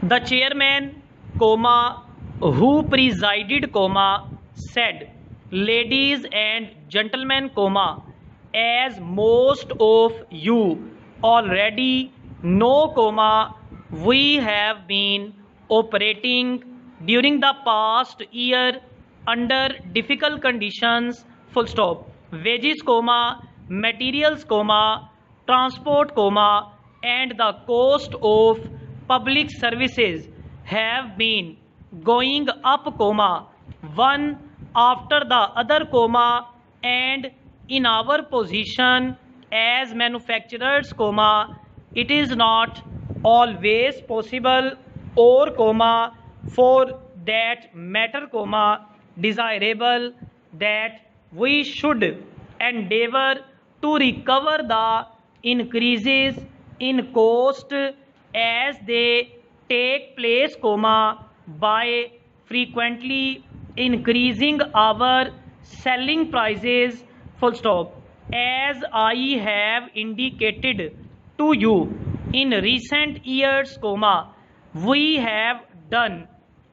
The chairman, who presided, said, "Ladies and gentlemen, as most of you already know, we have been operating during the past year under difficult conditions, full stop. Wages, materials, transport, and the cost of public services have been going up, one after the other, and in our position as manufacturers, it is not always possible or, for that matter, desirable that we should endeavor to recover the increases in cost as they take place, by frequently increasing our selling prices, full stop. As I have indicated to you, in recent years, we have done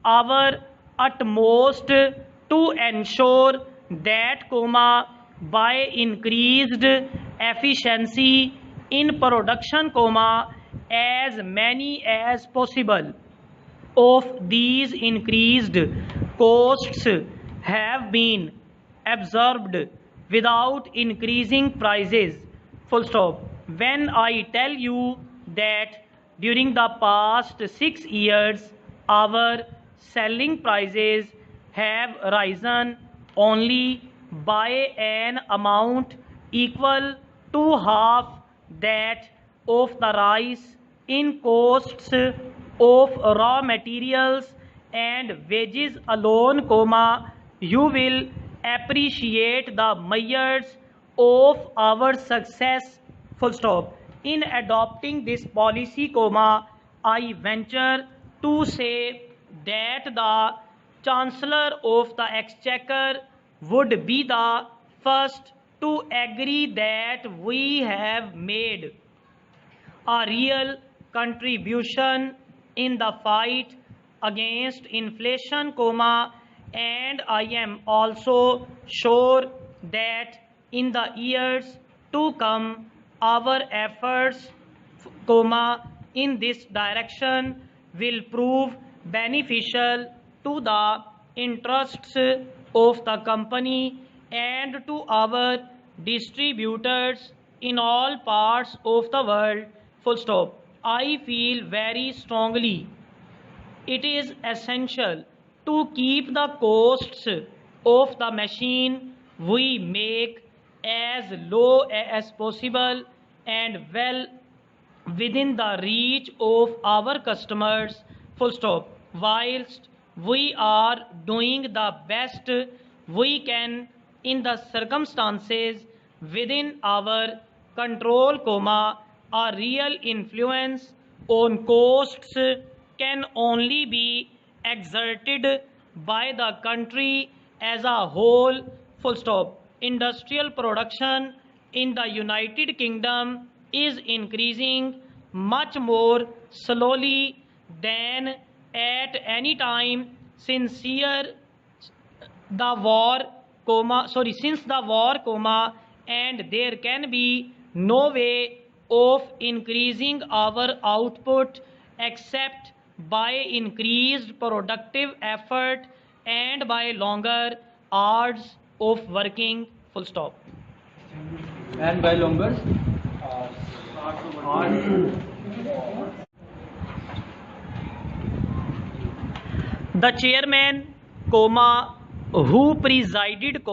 our utmost to ensure that, by increased efficiency in production, as many as possible of these increased costs have been absorbed without increasing prices, full stop. When I tell you that during the past 6 years our selling prices have risen only by an amount equal to half that of the rise in costs of raw materials and wages alone, you will appreciate the measures of our success, full stop. In adopting this policy, I venture to say that the Chancellor of the Exchequer would be the first to agree that we have made a real contribution in the fight against inflation, and I am also sure that in the years to come our efforts, in this direction will prove beneficial to the interests of the company and to our distributors in all parts of the world, full stop. I feel very strongly it is essential to keep the costs of the machine we make as low as possible and well within the reach of our customers, full stop, whilst we are doing the best we can in the circumstances within our control, a real influence on costs can only be exerted by the country as a whole, full stop. Industrial production in the United Kingdom is increasing much more slowly than at any time since the war, and there can be no way of increasing our output except by increased productive effort and by longer hours of working, full stop. And by longer The chairman, who presided,